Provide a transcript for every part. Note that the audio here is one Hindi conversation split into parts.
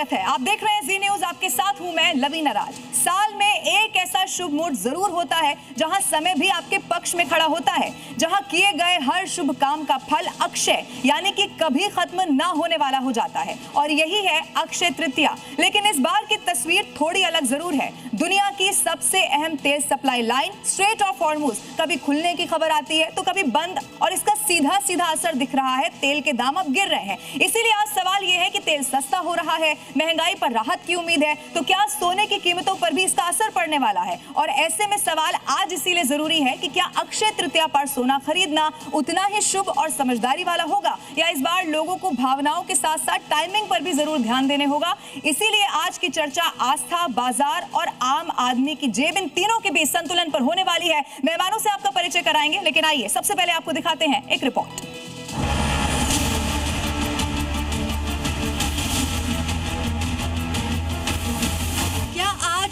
स्वागत है। आप देख रहे हैं जी न्यूज, आपके साथ हूं मैं लवीना राज। साल में एक ऐसा शुभ मुहूर्त जरूर होता है जहां समय भी आपके पक्ष में खड़ा होता है, जहां किए गए हर शुभ काम का फल अक्षय यानी कि कभी खत्म ना होने वाला हो जाता है, और यही है अक्षय तृतीया। लेकिन इस बार की तस्वीर थोड़ी अलग जरूर है। दुनिया की सबसे अहम तेल supply line straight of Hormuz कभी खुलने की खबर आती है तो कभी बंद, और इसका सीधा सीधा असर दिख रहा है। तेल के दाम अब गिर रहे हैं। इसीलिए आज सवाल यह है कि तेल सस्ता हो रहा है, महंगाई पर राहत की उम्मीद है, तो क्या सोने की कीमतों पर भी इसका असर पड़ने वाला है? और ऐसे में सवाल आज इसीलिए जरूरी है कि क्या अक्षय तृतीया पर सोना खरीदना उतना ही शुभ और समझदारी वाला होगा, या इस बार लोगों को भावनाओं के साथ साथ टाइमिंग पर भी जरूर ध्यान देने होगा। इसीलिए आज की चर्चा आस्था, बाजार और आम आदमी की जेब, इन तीनों के बीच संतुलन पर होने वाली है। मेहमानों से आपका परिचय कराएंगे, लेकिन आइए सबसे पहले आपको दिखाते हैं एक रिपोर्ट।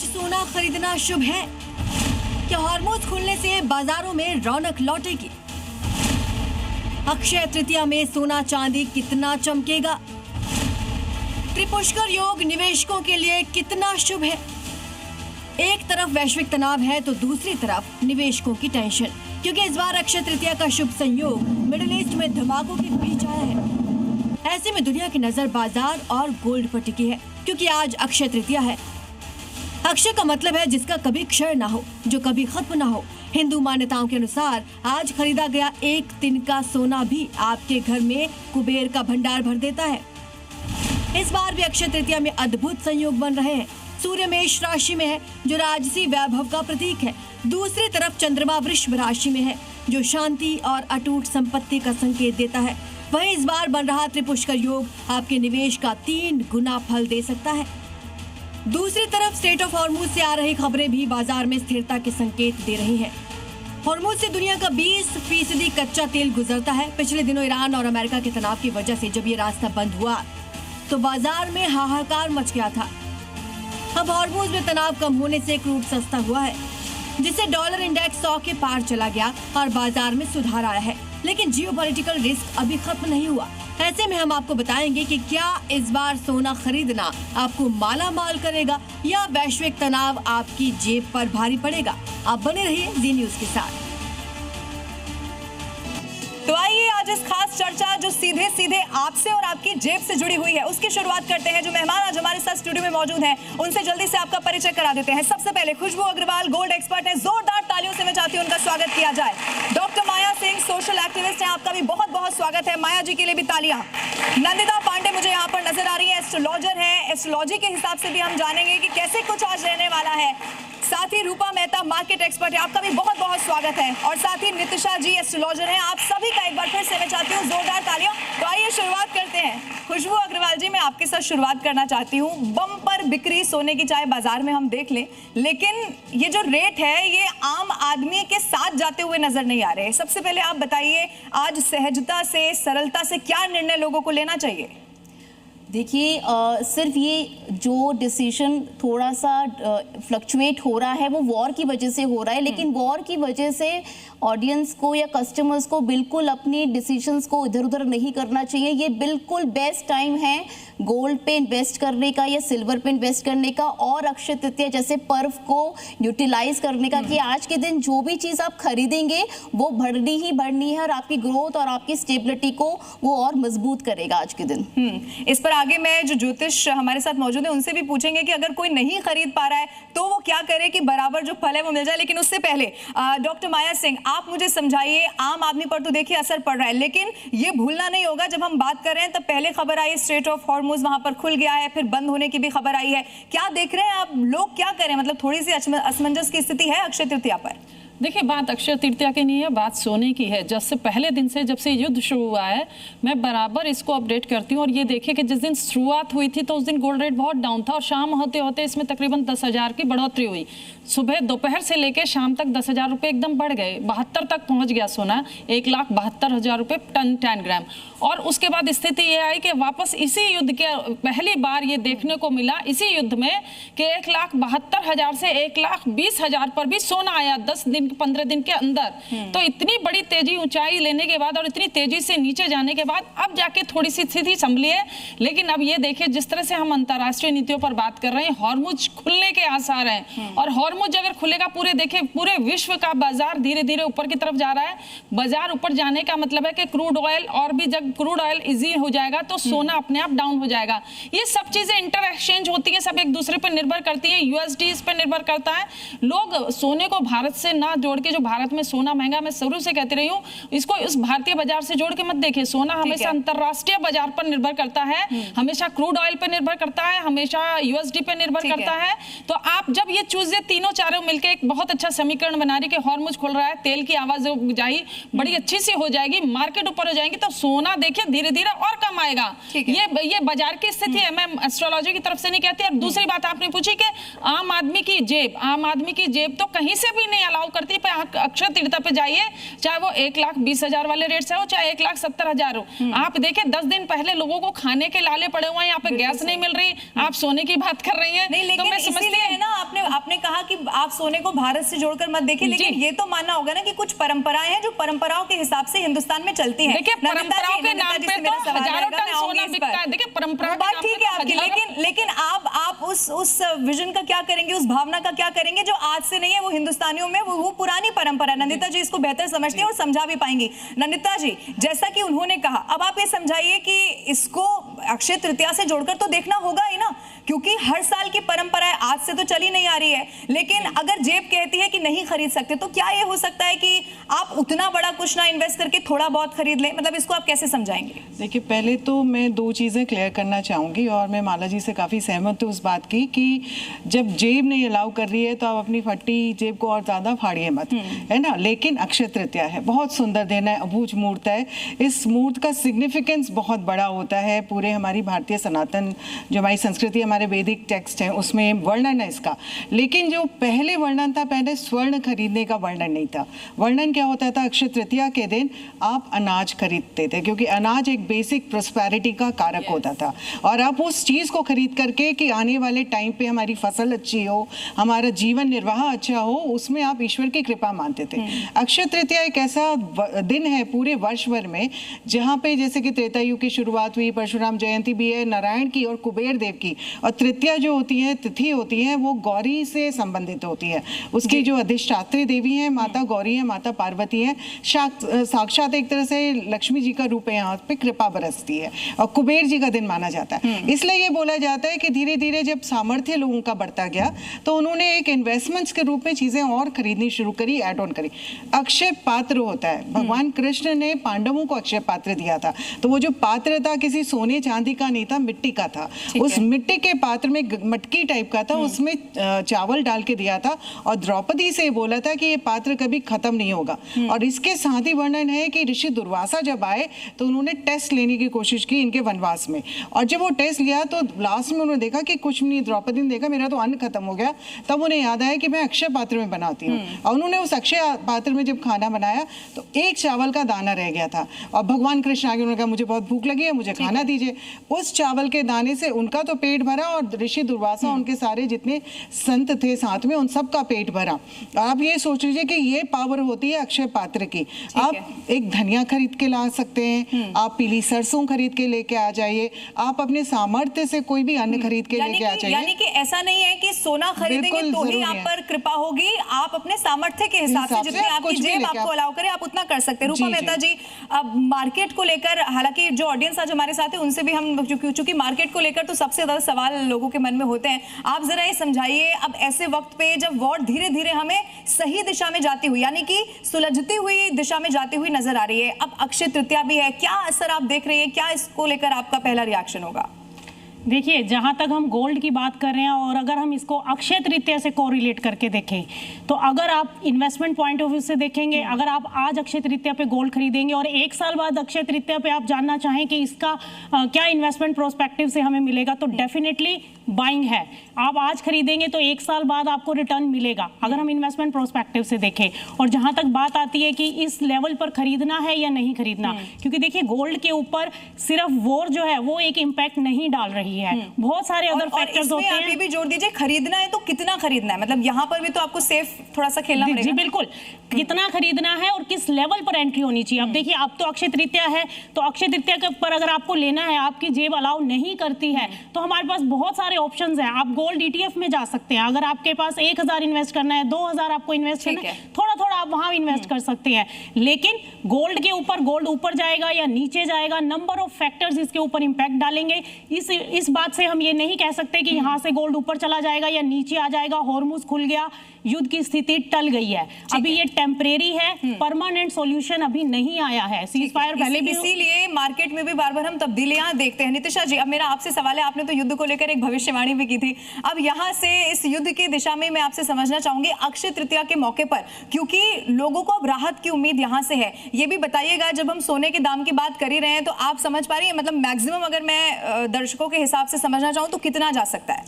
सोना खरीदना शुभ है? क्या हॉर्मोज खुलने से बाजारों में रौनक लौटेगी? अक्षय तृतीया में सोना चांदी कितना चमकेगा? त्रिपुष्कर योग निवेशकों के लिए कितना शुभ है? एक तरफ वैश्विक तनाव है तो दूसरी तरफ निवेशकों की टेंशन, क्योंकि इस बार अक्षय तृतीया का शुभ संयोग मिडिल ईस्ट में धमाकों के बीच आया है। ऐसे में दुनिया की नजर बाजार और गोल्ड पर टिकी है, क्योंकि आज अक्षय तृतीया है। अक्षय का मतलब है जिसका कभी क्षय ना हो, जो कभी खत्म ना हो। हिंदू मान्यताओं के अनुसार आज खरीदा गया एक दिन का सोना भी आपके घर में कुबेर का भंडार भर देता है। इस बार भी अक्षय तृतीया में अद्भुत संयोग बन रहे हैं। सूर्य मेष राशि में है, जो राजसी वैभव का प्रतीक है। दूसरी तरफ चंद्रमा वृषभ राशि में है, जो शांति और अटूट संपत्ति का संकेत देता है। वहीं इस बार बन रहा त्रिपुष्कर योग आपके निवेश का 3 गुना फल दे सकता है। दूसरी तरफ स्ट्रेट ऑफ हॉर्मुज से आ रही खबरें भी बाजार में स्थिरता के संकेत दे रही हैं। हॉर्मुज से दुनिया का 20% कच्चा तेल गुजरता है। पिछले दिनों ईरान और अमेरिका के तनाव की वजह से जब ये रास्ता बंद हुआ तो बाजार में हाहाकार मच गया था। अब हॉर्मुज में तनाव कम होने से क्रूड सस्ता हुआ है, जिससे डॉलर इंडेक्स 100 के पार चला गया और बाजार में सुधार आया है। लेकिन जियोपॉलिटिकल रिस्क अभी खत्म नहीं हुआ। ऐसे में हम आपको बताएंगे कि क्या इस बार सोना खरीदना आपको माला माल करेगा या वैश्विक तनाव आपकी जेब पर भारी पड़ेगा। आप बने रहिए जी न्यूज के साथ। तो आइए आज इस खास चर्चा जो सीधे सीधे आपसे और आपकी जेब से जुड़ी हुई है उसकी शुरुआत करते हैं। जो मेहमान आज हमारे साथ स्टूडियो में मौजूद हैं उनसे जल्दी से आपका परिचय करा देते हैं। सबसे पहले खुशबू अग्रवाल गोल्ड एक्सपर्ट है, जोरदार तालियों से मैं चाहती हूँ उनका स्वागत किया जाए। डॉक्टर माया सिंह सोशल एक्टिविस्ट हैं, आपका भी बहुत बहुत स्वागत है। माया जी के लिए भी तालियां। नंदिता पांडे मुझे यहाँ पर नजर आ रही है, एस्ट्रोलॉजर है। एस्ट्रोलॉजी के हिसाब से भी हम जानेंगे कि कैसे कुछ आज रहने वाला है। साथ ही रूपा मेहता मार्केट एक्सपर्ट है, आपका भी बहुत बहुत स्वागत है। और साथ ही नितिशा जी एस्ट्रोलॉजर हैं। आप सभी का एक बार फिर से मैं चाहती हूँ जोरदार तालियां। तो आइए शुरुआत करते हैं। खुशबू अग्रवाल जी, मैं आपके साथ शुरुआत करना चाहती हूँ। बम्पर बिक्री सोने की चाहे बाजार में हम देख लें, लेकिन ये जो रेट है ये आम आदमी के साथ जाते हुए नजर नहीं आ रहे। सबसे पहले आप बताइए, आज सहजता से, सरलता से क्या निर्णय लोगों को लेना चाहिए? देखिए, सिर्फ ये जो डिसीजन थोड़ा सा फ्लक्चुएट हो रहा है वो वॉर की वजह से हो रहा है, लेकिन वॉर की वजह से ऑडियंस को या कस्टमर्स को बिल्कुल अपनी डिसीजंस को इधर उधर नहीं करना चाहिए। ये बिल्कुल बेस्ट टाइम है गोल्ड पे इन्वेस्ट करने का या सिल्वर पे इन्वेस्ट करने का, और अक्षय तृतीया जैसे पर्व को यूटिलाइज करने का कि आज के दिन जो भी चीज़ आप खरीदेंगे वो बढ़नी ही बढ़नी है और आपकी ग्रोथ और आपकी स्टेबिलिटी को वो और मजबूत करेगा आज के दिन। इस पर आगे मैं जो ज्योतिष हमारे साथ मौजूद है उनसे भी पूछेंगे कि अगर कोई नहीं खरीद पा रहा है तो वो क्या करे कि बराबर जो फल है वो मिल जाए। लेकिन उससे पहले डॉक्टर माया सिंह, आप मुझे समझाइए, आम आदमी पर तो देखिए असर पड़ रहा है, लेकिन ये भूलना नहीं होगा जब हम बात कर रहे हैं तब पहले खबर आई स्ट्रेट ऑफ हॉर्मुज वहां पर खुल गया है, फिर बंद होने की भी खबर आई है। क्या देख रहे हैं आप, लोग क्या करें? मतलब थोड़ी सी असमंजस की स्थिति है अक्षय तृतीया पर। देखिए, बात अक्षय तृतीया की नहीं है, बात सोने की है। जब से पहले दिन से, जब से युद्ध शुरू हुआ है, मैं बराबर इसको अपडेट करती हूँ। और ये देखिए कि जिस दिन शुरुआत हुई थी तो उस दिन गोल्ड रेट बहुत डाउन था और शाम होते होते इसमें तकरीबन 10,000 की बढ़ोतरी हुई। सुबह दोपहर से लेके शाम तक 10,000 रुपये एकदम बढ़ गए, 72 तक पहुंच गया सोना, 1,72,000 रुपये टन 10 ग्राम। और उसके बाद स्थिति ये आई कि वापस इसी युद्ध के पहली बार ये देखने को मिला इसी युद्ध में कि 1,72,000 से 1,20,000 पर भी सोना आया 10 दिन 15 दिन के अंदर। तो इतनी बड़ी तेजी ऊंचाई लेने के बाद और इतनी तेजी से नीचे जाने के बाद अब जाके थोड़ी सी स्थिति संभली है। लेकिन अब ये देखिए जिस तरह से हम अंतर्राष्ट्रीय नीतियों पर बात कर रहे हैं, हॉर्मुज खुलने के आसार हैं और हॉर्मुज अगर खुलेगा पूरे विश्व का बाजार धीरे धीरे ऊपर की तरफ जा रहा है। बाजार ऊपर जाने का मतलब है कि क्रूड ऑयल, और भी जब क्रूड ऑयल इजी हो जाएगा तो सोना अपने आप डाउन हो जाएगा। ये सब चीजें इंटर एक्सचेंज होती है, सब एक दूसरे पर निर्भर करती है। यूएसडी इस पर निर्भर करता है। लोग सोने को भारत से ना जोड़ के, जो भारत में सोना महंगा, मैं शुरू से कहती रही हूँ, इसको इस भारतीय बाजार से जोड़ के मत देखिए। सोना हमेशा अंतरराष्ट्रीय बाजार पर निर्भर करता है, हमेशा क्रूड ऑयल पर निर्भर करता है, हमेशा यूएसडी पर निर्भर करता है। तो आप जब ये चीजें तीनों चारों मिलकर एक बहुत अच्छा समीकरण बना रही कि हॉर्मुज खुल रहा है, तेल की आवाज जाई बड़ी अच्छी सी हो जाएगी, मार्केट ऊपर हो जाएगी, तो सोना देखिए धीरे धीरे और कम आएगा। ये बाजार की स्थिति है, मैं एस्ट्रोलॉजी की तरफ से नहीं कहती। और दूसरी बात आपने पूछी कि आम आदमी की जेब तो कहीं से भी नहीं अलाउ करती। अक्षय तृतीया पे जाइए, चाहे वो 1,20,000 वाले रेट से हो, चाहे 1,70,000 हो, आप देखिए 10 दिन पहले लोगों को खाने के लाले पड़े हुए हैं, यहाँ पे गैस नहीं मिल रही, आप सोने की बात कर रही हैं। तो मैं समझती है ना, आपने कहा कि आप सोने को भारत से जोड़कर मत देखिए, लेकिन ये तो मानना होगा ना कि कुछ परंपराएं हैं जो परंपराओं के हिसाब से हिंदुस्तान में चलती हैं। देखिए परंपराओं के नाम पे तो हजारों टन सोना बिकता है। देखिए परंपरा बात ठीक है आपकी, लेकिन आप उस विजन का क्या करेंगे, उस भावना का क्या करेंगे जो आज से नहीं है, वो हिंदुस्तानियों में वो पुरानी परंपरा। नंदिता जी इसको बेहतर समझती हैं और समझा भी पाएंगी। नंदिता जी, जैसा कि उन्होंने कहा, अब आप ये समझाइए कि इसको अक्षय तृतीया से जोड़कर तो देखना होगा ही ना, क्योंकि हर साल की परंपरा है, आज से तो चली नहीं आ रही है। लेकिन अगर जेब कहती है कि नहीं खरीद सकते, तो क्या ये हो सकता है कि आप उतना बड़ा कुछ ना इन्वेस्ट करके थोड़ा बहुत खरीद लें? मतलब इसको आप कैसे समझाएंगे? देखिए, पहले तो मैं 2 चीज़ें क्लियर करना चाहूँगी, और मैं माला जी से काफ़ी सहमत हूँ उस बात की कि जब जेब नहीं अलाउ कर रही है तो आप अपनी फटी जेब को और ज़्यादा फाड़िए मत, है ना। लेकिन अक्षय तृतीया है, बहुत सुंदर दिन है, अबूझ मुहूर्त है। इस मुहूर्त का सिग्निफिकेंस बहुत बड़ा होता है। पूरे हमारी भारतीय सनातन जो हमारी संस्कृति, हमारे वैदिक टेक्स्ट हैं, उसमें वर्णन है इसका। लेकिन जो पहले वर्णन था, पहले स्वर्ण खरीदने का वर्णन नहीं था। वर्णन क्या होता था? अक्षय तृतीया के दिन आप अनाज खरीदते थे, क्योंकि अनाज एक बेसिक प्रोस्पेरिटी का कारक होता था। और आप उस चीज़ को खरीद करके कि आने वाले टाइम पे हमारी फसल अच्छी हो, हमारा जीवन निर्वाह अच्छा हो, उसमें आप ईश्वर की कृपा मानते थे। अक्षय तृतीया एक ऐसा दिन है पूरे वर्ष भर में जहाँ पे जैसे कि त्रेता युग की शुरुआत हुई, परशुराम जयंती भी है, नारायण की और कुबेर देव की। और तृतीया जो होती है, तिथि होती है, वो गौरी से संबंधित होती है। उसकी जो अधिष्ठात्री देवी है, माता गौरी है, माता पार्वती है, साक्षात एक तरह से लक्ष्मी जी का रूप है, यहाँ पे कृपा बरसती है। और कुबेर जी का दिन माना जाता है। इसलिए ये बोला जाता है कि धीरे धीरे जब सामर्थ्य लोगों का बढ़ता गया तो उन्होंने एक इन्वेस्टमेंट्स के रूप में चीजें और खरीदनी शुरू करी, एड ऑन करी। अक्षय पात्र होता है, भगवान कृष्ण ने पांडवों को अक्षय पात्र दिया था। तो वो जो पात्र था किसी सोने चांदी का नहीं था, मिट्टी का था। उस मिट्टी के पात्र में मटकी टाइप का था, उसमें चावल डाल के दिया था और द्रौपदी से बोला था कि ये पात्र कभी खत्म नहीं होगा। और इसके साथ ही वर्णन है कि ऋषि दुर्वासा जब आए तो उन्होंने टेस्ट लेने की कोशिश की इनके वनवास में, और जब वो टेस्ट लिया तो लास्ट में उन्होंने देखा कि कुछ नहीं, द्रौपदी ने देखा मेरा तो अन्न खत्म हो गया। तब उन्हें याद आया कि मैं अक्षय पात्र में बनाती हूँ, और उन्होंने उस अक्षय पात्र में जब खाना बनाया तो एक चावल का दाना रह गया था। और भगवान कृष्ण आगे उन्होंने कहा मुझे बहुत भूख लगी है, मुझे खाना दीजिए। उस चावल के दाने से उनका तो पेट भरा, और ऋषि दुर्वासा उनके सारे जितने संत थे साथ में, उन सबका पेट भरा। आप ये सोच लीजिए कि ये पावर होती है अक्षय पात्र की। आप एक धनिया खरीद के ला सकते हैं, आप पीली सरसों खरीद के लेके आ जाइए, आप अपने सामर्थ्य से कोई भी अन्न खरीद के लेके आ जाइए। यानी कि ऐसा नहीं है कि सोना खरीदेंगे तो ही आप पर कृपा होगी, आप अपने सामर्थ्य के हिसाब से जितनी आपकी जेब आपको अलाउ करे आप उतना कर सकते हैं। रूपा मेहता जी, अब मार्केट को लेकर, हालांकि जो ऑडियंस आज हमारे साथ है उनसे भी हम, चूंकि मार्केट को लेकर तो सबसे ज्यादा सवाल लोगों के मन में होते हैं, आप जरा ये समझाइए, अब ऐसे वक्त पे जब वॉर धीरे धीरे हमें सही दिशा में जाती हुई, यानी कि सुलझती हुई दिशा में जाती हुई नजर आ रही है, अब अक्षय तृतीया भी है, क्या असर आप देख रही है, क्या इसको लेकर आपका पहला रिएक्शन होगा? देखिए, जहाँ तक हम गोल्ड की बात कर रहे हैं और अगर हम इसको अक्षय तृतीया से कोरिलेट करके देखें, तो अगर आप इन्वेस्टमेंट पॉइंट ऑफ व्यू से देखेंगे, अगर आप आज अक्षय तृतीया पे गोल्ड खरीदेंगे और 1 साल बाद अक्षय तृतीया पे आप जानना चाहें कि इसका क्या इन्वेस्टमेंट प्रोस्पेक्टिव से हमें मिलेगा, तो डेफिनेटली बाइंग है। आप आज खरीदेंगे तो 1 साल बाद आपको रिटर्न मिलेगा, अगर हम इन्वेस्टमेंट प्रोस्पेक्टिव से देखें। और जहां तक बात आती है कि इस लेवल पर खरीदना है या नहीं खरीदना, क्योंकि देखिए गोल्ड के ऊपर सिर्फ वॉर जो है वो एक इम्पैक्ट नहीं डाल रही है, बहुत सारे अदर फैक्टर्स होते हैं। आप ये भी जोड़ दीजिए, खरीदना है तो कितना खरीदना है, मतलब यहाँ पर भी तो आपको सेफ थोड़ा सा खेलना पड़ेगा। जी बिल्कुल, कितना खरीदना है और किस लेवल पर एंट्री होनी चाहिए। अब देखिए, अब तो अक्षय तृतीया है, तो अक्षय तृतीया के ऊपर अगर आपको लेना है, आपकी जेब अलाउ नहीं करती है, तो हमारे पास बहुत सारे ऑप्शंस हैं। आप गोल्ड ETF में जा सकते हैं, अगर आपके पास 1000 इन्वेस्ट करना है, 2000 आपको इन्वेस्ट करना है, थोड़ा थोड़ा आप वहां इन्वेस्ट कर सकते हैं। लेकिन गोल्ड के ऊपर, गोल्ड ऊपर जाएगा या नीचे जाएगा, नंबर ऑफ फैक्टर्स इसके ऊपर इंपैक्ट डालेंगे। इस बात से हम ये नहीं कह सकते कि यहाँ से गोल्ड ऊपर चला जाएगा या नीचे आ जाएगा, हॉर्मुज खुल गया, युद्ध की स्थिति टल गई है। अभी ये टेम्परेरी है, परमानेंट सॉल्यूशन अभी नहीं आया है। सीज फायर पहले भी, इसीलिए मार्केट में भी बार बार हम तब्दीलियां देखते हैं। नितिशा जी, अब मेरा आपसे सवाल है, आपने तो युद्ध को लेकर एक भविष्यवाणी भी की थी, अब यहाँ से इस युद्ध की दिशा में मैं आपसे समझना चाहूंगी अक्षय तृतीया के मौके पर, क्योंकि लोगों को अब राहत की उम्मीद यहाँ से है, ये भी बताइएगा, जब हम सोने के दाम की बात कर ही रहे हैं तो आप समझ पा रही हैं, मतलब मैक्सिमम अगर मैं दर्शकों के हिसाब से समझना चाहूँ तो कितना जा सकता है?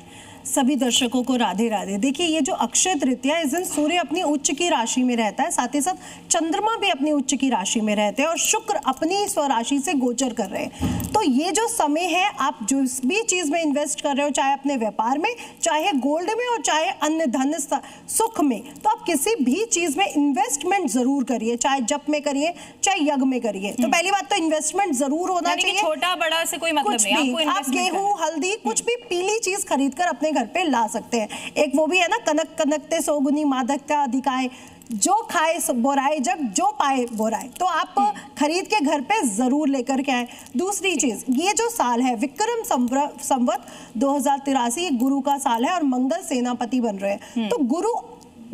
सभी दर्शकों को राधे राधे। देखिए, ये जो अक्षय तृतीया, इस दिन सूर्य अपनी उच्च की राशि में रहता है, साथ ही साथ चंद्रमा भी अपनी उच्च की राशि में रहते हैं और शुक्र अपनी स्वराशि से गोचर कर रहे हैं। तो ये जो समय है, आप जो भी चीज में इन्वेस्ट कर रहे हो, चाहे अपने व्यापार में, चाहे गोल्ड में और चाहे अन्य धन सुख में, तो आप किसी भी चीज में इन्वेस्टमेंट जरूर करिए, चाहे जप में करिए चाहे यज्ञ में करिए। तो पहली बात तो इन्वेस्टमेंट जरूर होना चाहिए, छोटा बड़ा से कोई मतलब नहीं। आप गेहूं, हल्दी, कुछ भी पीली चीज खरीद कर अपने घर पे ला सकते हैं। एक वो भी है ना, कनक कनकते सोगुनी मादकता अधिकाय, जो खाए बोराए जग, जो पाए बोराए। तो आप खरीद के घर पे जरूर लेकर के आए। दूसरी चीज, ये जो साल है विक्रम संवत 2083, ये गुरु का साल है और मंगल सेनापति बन रहे हैं। तो गुरु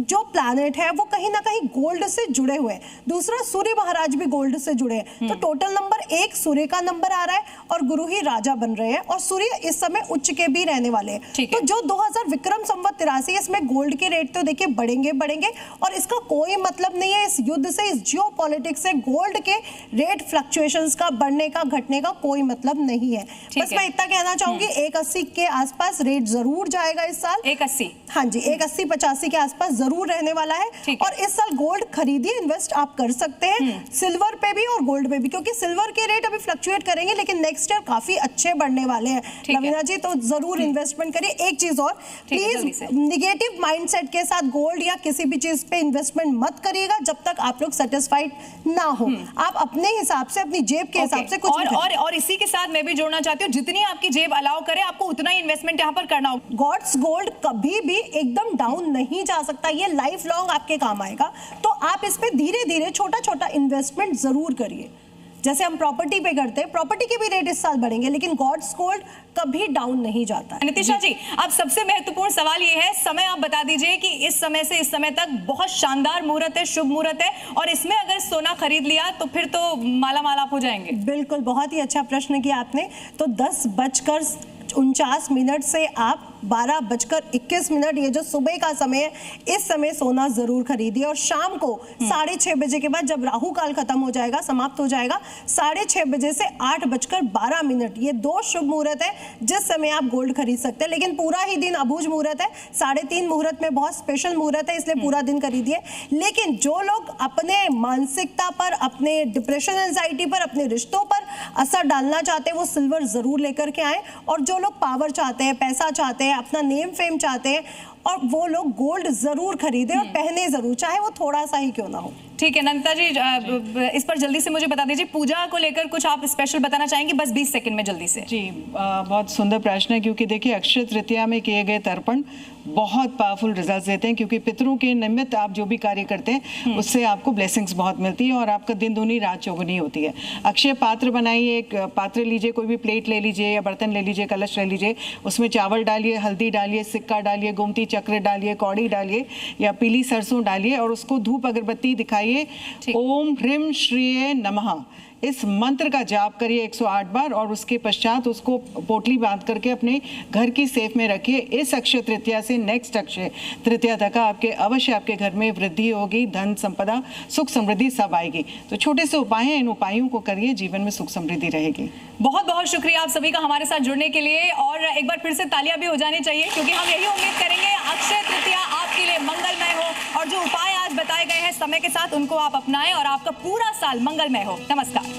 जो प्लैनेट है वो कहीं ना कहीं गोल्ड से जुड़े हुए हैं। दूसरा, सूर्य महाराज भी गोल्ड से जुड़े हैं। तो टोटल नंबर 1 सूर्य का नंबर आ रहा है और गुरु ही राजा बन रहे हैं और सूर्य इस समय उच्च के भी रहने वाले हैं। तो जो 2000 विक्रम संवत 83, इसमें गोल्ड के रेट तो देखिए बढ़ेंगे और इसका कोई मतलब नहीं है इस युद्ध से, इस जियोपॉलिटिक्स से गोल्ड के रेट फ्लक्चुएशंस का बढ़ने का घटने का कोई मतलब नहीं है। बस मैं इतना कहना चाहूंगी, 180 के आसपास रेट जरूर जाएगा इस साल। 180, हाँ जी, 180-85 के आसपास जरूर रहने वाला है। और इस साल गोल्ड खरीदिए, इन्वेस्ट आप कर सकते हैं, सिल्वर पे भी और गोल्ड पे भी, क्योंकि सिल्वर के रेट अभी फ्लक्चुएट करेंगे लेकिन नेक्स्ट ईयर काफी अच्छे बढ़ने वाले हैं। लवीना जी, तो जरूर इन्वेस्टमेंट करिए। एक चीज और, प्लीज निगेटिव माइंडसेट के साथ गोल्ड या किसी भी चीज पे इन्वेस्टमेंट मत करिएगा जब तक आप लोग सेटिस्फाइड ना हो। आप अपने हिसाब से, अपनी जेब के हिसाब से कुछ और इसी के साथ मैं भी जोड़ना चाहती हूँ, जितनी आपकी जेब अलाउ करे आपको उतना ही इन्वेस्टमेंट यहाँ पर करना होगा। गॉड्स गोल्ड कभी भी एकदम डाउन नहीं जा सकता, ये लाइफ लॉन्ग आपके काम आएगा। तो आप इस पे धीरे धीरे छोटा छोटा इन्वेस्टमेंट जरूर करिए, जैसे हम प्रॉपर्टी पे करते हैं। प्रॉपर्टी के भी रेट इस साल बढ़ेंगे लेकिन गॉड्स गोल्ड कभी डाउन नहीं जाता है। नितिशा जी, अब सबसे महत्वपूर्ण सवाल ये है, समय आप बता दीजिए कि इस समय से इस समय तक बहुत शानदार मुहूर्त है, शुभ मुहूर्त है, और इसमें अगर सोना खरीद लिया तो फिर तो माला माल आप हो जाएंगे। बिल्कुल, बहुत ही अच्छा प्रश्न किया आपने। तो 10:49 से आप 12:21, ये जो सुबह का समय है, इस समय सोना जरूर खरीदिए। और शाम को 6:30 बजे के बाद, जब राहु काल खत्म हो जाएगा, समाप्त हो जाएगा, 6:30 बजे से 8:12, ये 2 शुभ मुहूर्त है जिस समय आप गोल्ड खरीद सकते हैं। लेकिन पूरा ही दिन अबूझ मुहूर्त है, 3:30 मुहूर्त में बहुत स्पेशल मुहूर्त है, इसलिए पूरा दिन खरीदिए। लेकिन जो लोग अपने मानसिकता पर, अपने डिप्रेशन, एंजाइटी पर, अपने रिश्तों पर असर डालना चाहते हैं, वो सिल्वर जरूर लेकर के आए। और जो लोग पावर चाहते हैं, पैसा चाहते हैं, अपना नेम फेम चाहते हैं, और वो लोग गोल्ड जरूर खरीदें और पहने जरूर, चाहे वो थोड़ा सा ही क्यों ना हो। ठीक है नंदिता जी, इस पर जल्दी से मुझे बता दीजिए, पूजा को लेकर कुछ आप स्पेशल बताना चाहेंगे, बस 20 सेकंड में जल्दी से। जी, बहुत सुंदर प्रश्न है, क्योंकि देखिए अक्षय तृतीया में किए गए तर्पण बहुत पावरफुल रिजल्ट्स देते हैं, क्योंकि पितरों के निमित्त आप जो भी कार्य करते हैं उससे आपको ब्लेसिंग्स बहुत मिलती है और आपका दिन दूनी रात चौगुनी होती है। अक्षय पात्र बनाइए, एक पात्र लीजिए, कोई भी प्लेट ले लीजिए या बर्तन ले लीजिए, कलश ले लीजिए, उसमें चावल डालिए, हल्दी डालिए, सिक्का डालिए, गोमती चक्र डालिए, कौड़ी डालिए या पीली सरसों डालिए और उसको धूप अगरबत्ती दिखाइए। ओम ह्रीम श्रीये नमः, इस मंत्र का जाप करिए 108 बार और उसके पश्चात उसको पोटली बांध करके अपने घर की सेफ में रखिए। इस अक्षय तृतीया से नेक्स्ट अक्षय तृतीया तक अवश्य आपके घर में वृद्धि होगी, धन संपदा सुख समृद्धि सब आएगी। तो छोटे से उपाय हैं, इन उपायों को करिए, जीवन में सुख समृद्धि रहेगी। बहुत बहुत शुक्रिया आप सभी का हमारे साथ जुड़ने के लिए, और एक बार फिर से तालियां भी हो जानी चाहिए क्योंकि हम यही उम्मीद करेंगे अक्षय तृतीया आपके लिए मंगलमय हो और जो उपाय आज बताए गए हैं समय के साथ उनको आप अपनाएं और आपका पूरा साल मंगलमय हो। नमस्कार।